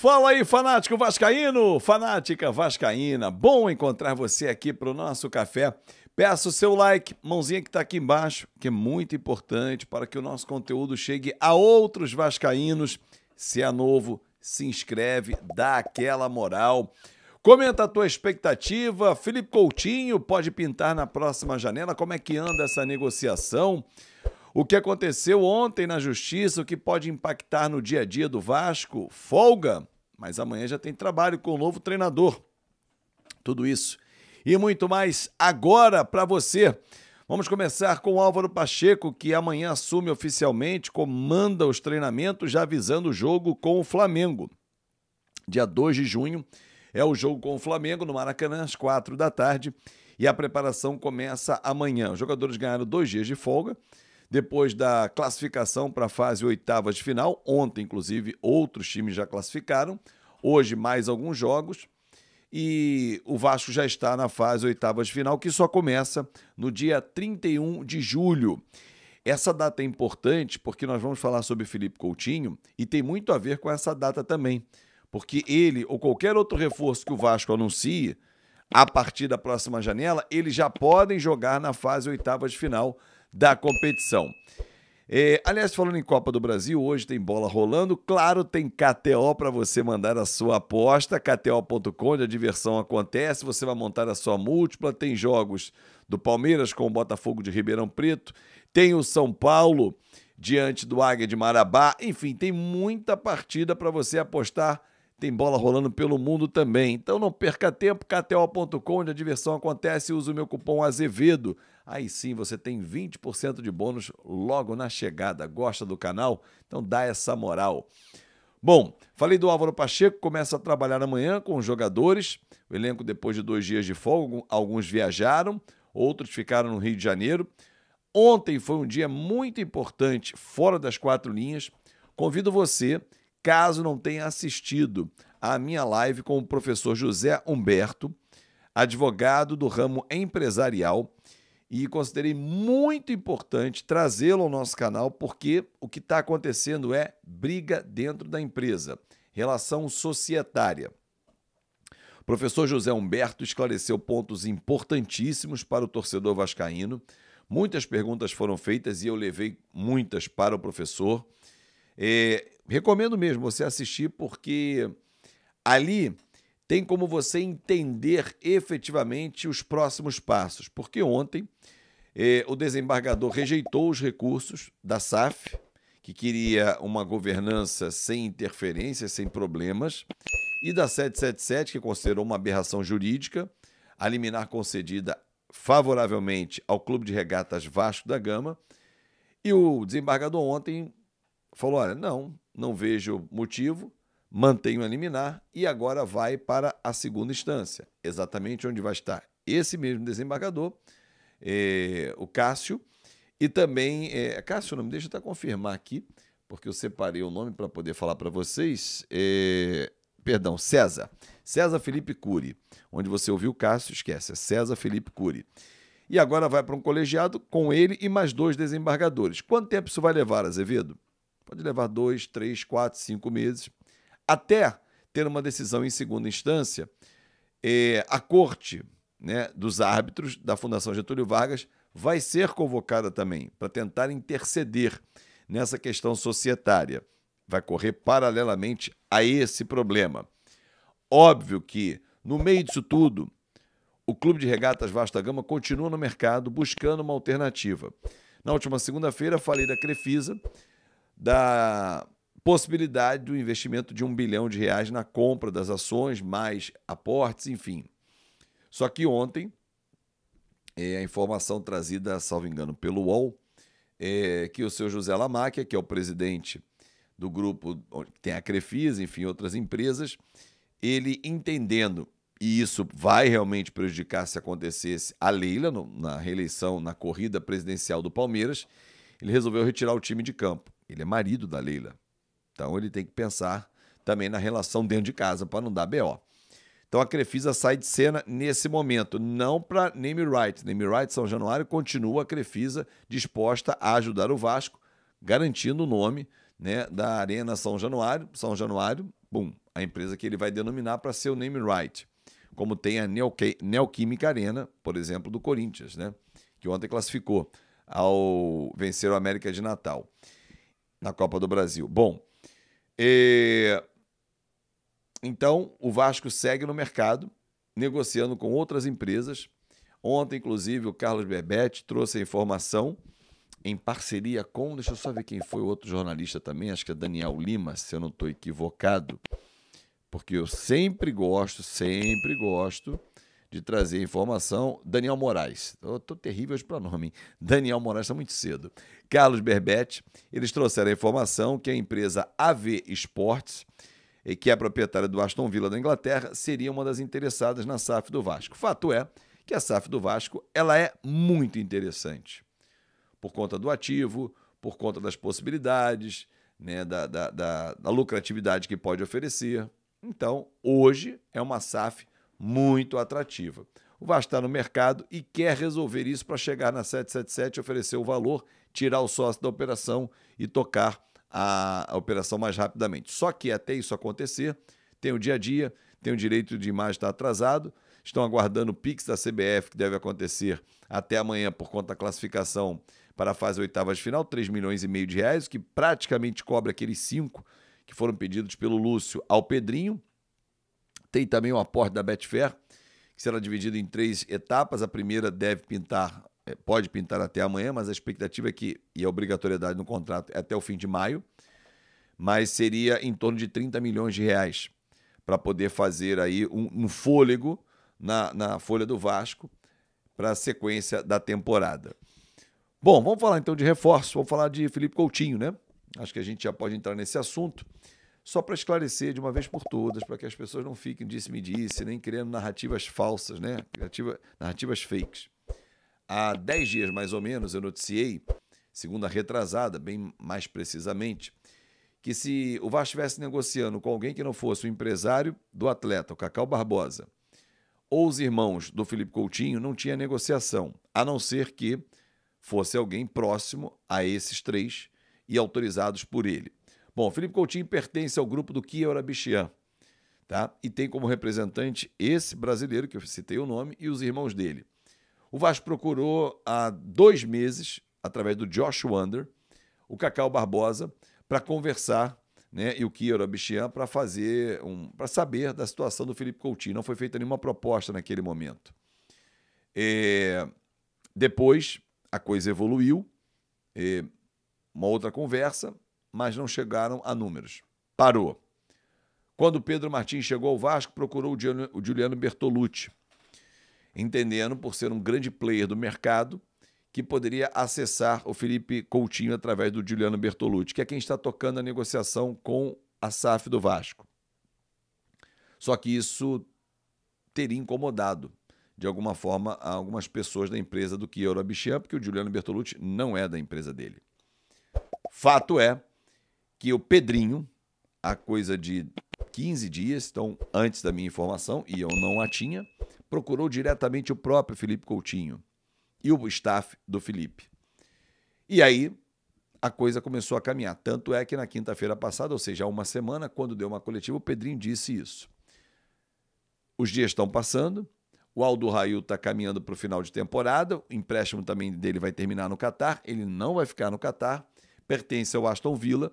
Fala aí, fanático vascaíno, fanática vascaína. Bom encontrar você aqui para o nosso café. Peço o seu like, mãozinha que está aqui embaixo, que é muito importante para que o nosso conteúdo chegue a outros vascaínos. Se é novo, se inscreve, dá aquela moral. Comenta a tua expectativa. Felipe Coutinho pode pintar na próxima janela. Como é que anda essa negociação? O que aconteceu ontem na Justiça, o que pode impactar no dia a dia do Vasco? Folga, mas amanhã já tem trabalho com o novo treinador. Tudo isso e muito mais agora para você. Vamos começar com o Álvaro Pacheco, que amanhã assume oficialmente, comanda os treinamentos, já avisando o jogo com o Flamengo. Dia 2 de junho é o jogo com o Flamengo no Maracanã, às 4 da tarde, e a preparação começa amanhã. Os jogadores ganharam 2 dias de folga, depois da classificação para a fase oitavas de final. Ontem, inclusive, outros times já classificaram. Hoje, mais alguns jogos. E o Vasco já está na fase oitavas de final, que só começa no dia 31 de julho. Essa data é importante porque nós vamos falar sobre Felipe Coutinho e tem muito a ver com essa data também. Porque ele ou qualquer outro reforço que o Vasco anuncie, a partir da próxima janela, eles já podem jogar na fase oitavas de final da competição. Aliás, falando em Copa do Brasil, hoje tem bola rolando. Claro, tem KTO para você mandar a sua aposta, KTO.com, onde a diversão acontece. Você vai montar a sua múltipla. Tem jogos do Palmeiras com o Botafogo de Ribeirão Preto. Tem o São Paulo diante do Águia de Marabá. Enfim, tem muita partida para você apostar. Tem bola rolando pelo mundo também. Então não perca tempo, KTO.com, onde a diversão acontece. Use o meu cupom Azevedo. Aí sim você tem 20% de bônus logo na chegada. Gosta do canal? Então dá essa moral. Bom, falei do Álvaro Pacheco, começa a trabalhar amanhã com os jogadores. O elenco, depois de 2 dias de folga, alguns viajaram, outros ficaram no Rio de Janeiro. Ontem foi um dia muito importante, fora das 4 linhas. Convido você, caso não tenha assistido à minha live com o professor José Humberto, advogado do ramo empresarial, e considerei muito importante trazê-lo ao nosso canal, porque o que está acontecendo é briga dentro da empresa, relação societária. O professor José Humberto esclareceu pontos importantíssimos para o torcedor vascaíno. Muitas perguntas foram feitas e eu levei muitas para o professor. Recomendo mesmo você assistir, porque ali tem como você entender efetivamente os próximos passos. Porque ontem o desembargador rejeitou os recursos da SAF, que queria uma governança sem interferências, sem problemas, e da 777, que considerou uma aberração jurídica, a liminar concedida favoravelmente ao Clube de Regatas Vasco da Gama. E o desembargador ontem falou, olha, não vejo motivo, mantenho a liminar e agora vai para a segunda instância, exatamente onde vai estar esse mesmo desembargador, o Cássio, e também, Cássio, não me deixa até confirmar aqui, porque eu separei o nome para poder falar para vocês, perdão, César Felipe Cury, onde você ouviu Cássio, esquece, é César Felipe Cury. E agora vai para um colegiado com ele e mais 2 desembargadores. Quanto tempo isso vai levar, Azevedo? Pode levar 2, 3, 4, 5 meses, até ter uma decisão em segunda instância. A corte, né, dos árbitros da Fundação Getúlio Vargas vai ser convocada também para tentar interceder nessa questão societária. Vai correr paralelamente a esse problema. Óbvio que, no meio disso tudo, o Clube de Regatas Vasco da Gama continua no mercado buscando uma alternativa. Na última segunda-feira, falei da Crefisa, da possibilidade do investimento de R$1 bilhão na compra das ações, mais aportes, enfim. Só que ontem, a informação trazida, salvo engano, pelo UOL, que o seu José Lamáquia, que é o presidente do grupo que tem a Crefisa, enfim, outras empresas, ele entendendo, e isso vai realmente prejudicar se acontecesse a Leila na reeleição, na corrida presidencial do Palmeiras, ele resolveu retirar o time de campo. Ele é marido da Leila. Então ele tem que pensar também na relação dentro de casa para não dar BO. Então a Crefisa sai de cena nesse momento, não para name rights. Name rights São Januário continua a Crefisa disposta a ajudar o Vasco, garantindo o nome né, da Arena São Januário. São Januário, bum, a empresa que ele vai denominar para ser o name right. Como tem a Neoquímica Arena, por exemplo, do Corinthians, né, que ontem classificou ao vencer o América de Natal na Copa do Brasil. Bom, então o Vasco segue no mercado, negociando com outras empresas. Ontem, inclusive, o Carlos Berbetti trouxe a informação em parceria com, deixa eu só ver quem foi o outro jornalista também, acho que é Daniel Lima, se eu não estou equivocado, porque eu sempre gosto de trazer informação. Daniel Moraes, eu estou terrível hoje para nome, hein? Daniel Moraes está muito cedo. Carlos Berbetti, eles trouxeram a informação que a empresa AV Sports, que é a proprietária do Aston Villa da Inglaterra, seria uma das interessadas na SAF do Vasco. Fato é que a SAF do Vasco ela é muito interessante, por conta do ativo, por conta das possibilidades, né, da lucratividade que pode oferecer. Então, hoje é uma SAF muito atrativa. O Vasco está no mercado e quer resolver isso para chegar na 777, oferecer o valor, tirar o sócio da operação e tocar a operação mais rapidamente. Só que até isso acontecer, tem o dia a dia, tem o direito de imagem estar atrasado, estão aguardando o Pix da CBF, que deve acontecer até amanhã por conta da classificação para a fase oitavas de final, 3,5 milhões de reais, que praticamente cobre aqueles 5 que foram pedidos pelo Lúcio ao Pedrinho. Tem também o aporte da Betfair, que será dividido em 3 etapas. A primeira pode pintar até amanhã, mas a expectativa é que, e a obrigatoriedade no contrato é até o fim de maio, mas seria em torno de 30 milhões de reais para poder fazer aí um fôlego na folha do Vasco para a sequência da temporada. Bom, vamos falar então de reforço, vamos falar de Felipe Coutinho, né? Acho que a gente já pode entrar nesse assunto, só para esclarecer de uma vez por todas, para que as pessoas não fiquem disse-me-disse, nem criando narrativas falsas, né? Narrativas fakes. Há 10 dias, mais ou menos, eu noticiei, segunda retrasada, bem mais precisamente, que se o Vasco estivesse negociando com alguém que não fosse o empresário do atleta, o Cacau Barbosa, ou os irmãos do Felipe Coutinho, não tinha negociação, a não ser que fosse alguém próximo a esses 3 e autorizados por ele. Bom, o Felipe Coutinho pertence ao grupo do Kia Orabichian, tá? E tem como representante esse brasileiro, que eu citei o nome, e os irmãos dele. O Vasco procurou há 2 meses, através do Josh Wander, o Cacau Barbosa, para conversar, né, e o Kia Orabichian para para saber da situação do Felipe Coutinho. Não foi feita nenhuma proposta naquele momento. Depois, a coisa evoluiu, uma outra conversa, mas não chegaram a números. Parou. Quando o Pedro Martins chegou ao Vasco, procurou o Giuliano Bertolucci, entendendo, por ser um grande player do mercado, que poderia acessar o Felipe Coutinho através do Giuliano Bertolucci, que é quem está tocando a negociação com a SAF do Vasco. Só que isso teria incomodado, de alguma forma, algumas pessoas da empresa do Kia Orabichian, porque o Giuliano Bertolucci não é da empresa dele. Fato é que o Pedrinho, há coisa de 15 dias, então antes da minha informação, e eu não a tinha, procurou diretamente o próprio Felipe Coutinho e o staff do Felipe. E aí a coisa começou a caminhar. Tanto é que na quinta-feira passada, ou seja, há uma semana, quando deu uma coletiva, o Pedrinho disse isso. Os dias estão passando, o Aldo Rail está caminhando para o final de temporada, o empréstimo também dele vai terminar no Catar, ele não vai ficar no Catar, pertence ao Aston Villa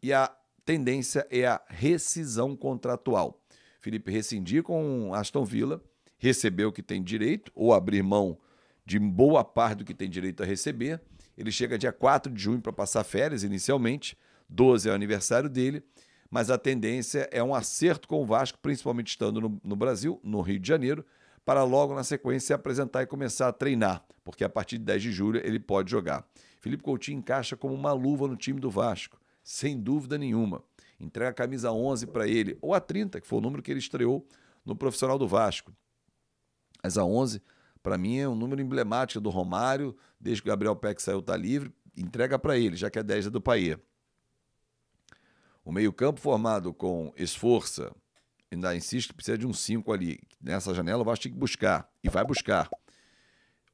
e a tendência é a rescisão contratual. Felipe rescindir com o Aston Villa, receber o que tem direito, ou abrir mão de boa parte do que tem direito a receber. Ele chega dia 4 de junho para passar férias inicialmente, 12 é o aniversário dele, mas a tendência é um acerto com o Vasco, principalmente estando no Brasil, no Rio de Janeiro, para logo na sequência se apresentar e começar a treinar, porque a partir de 10 de julho ele pode jogar. Felipe Coutinho encaixa como uma luva no time do Vasco, sem dúvida nenhuma. Entrega a camisa 11 para ele, ou a 30, que foi o número que ele estreou no profissional do Vasco. Mas a 11, para mim, é um número emblemático do Romário, desde que o Gabriel Peck saiu, está livre, entrega para ele, já que a 10 é do Payet. O meio-campo formado com Esforça, ainda insisto que precisa de um 5 ali. Nessa janela o Vasco tem que buscar, e vai buscar.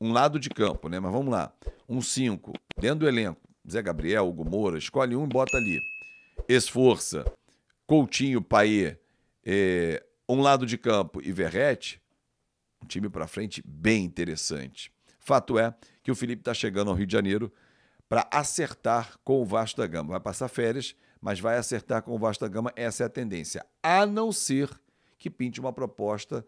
Um lado de campo, né? Mas vamos lá. Um 5, dentro do elenco, Zé Gabriel, Hugo Moura, escolhe um e bota ali. Esforça, Coutinho, Payet, um lado de campo e Verratti, um time para frente bem interessante. Fato é que o Felipe está chegando ao Rio de Janeiro para acertar com o Vasco da Gama. Vai passar férias, mas vai acertar com o Vasco da Gama, essa é a tendência. A não ser que pinte uma proposta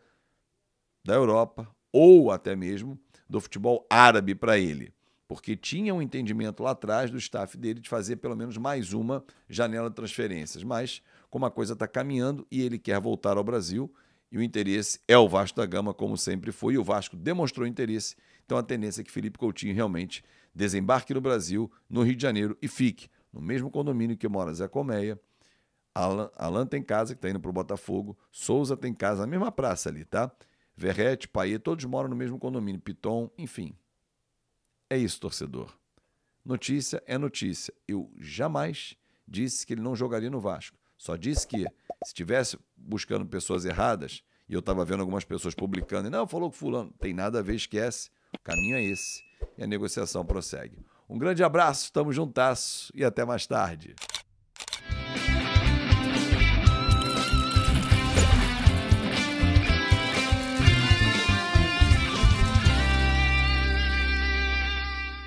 da Europa ou até mesmo do futebol árabe para ele. Porque tinha um entendimento lá atrás do staff dele de fazer pelo menos mais uma janela de transferências. Mas, como a coisa está caminhando e ele quer voltar ao Brasil, e o interesse é o Vasco da Gama, como sempre foi, e o Vasco demonstrou interesse, então a tendência é que Felipe Coutinho realmente desembarque no Brasil, no Rio de Janeiro, e fique no mesmo condomínio que mora Zé Colmeia. Alan tem casa, que está indo para o Botafogo. Souza tem casa na mesma praça ali, tá? Verratti, Payet, todos moram no mesmo condomínio. Piton, enfim. É isso, torcedor. Notícia é notícia. Eu jamais disse que ele não jogaria no Vasco. Só disse que, se estivesse buscando pessoas erradas, e eu estava vendo algumas pessoas publicando, e não, falou que fulano, tem nada a ver, esquece. O caminho é esse. E a negociação prossegue. Um grande abraço, tamo juntasso e até mais tarde.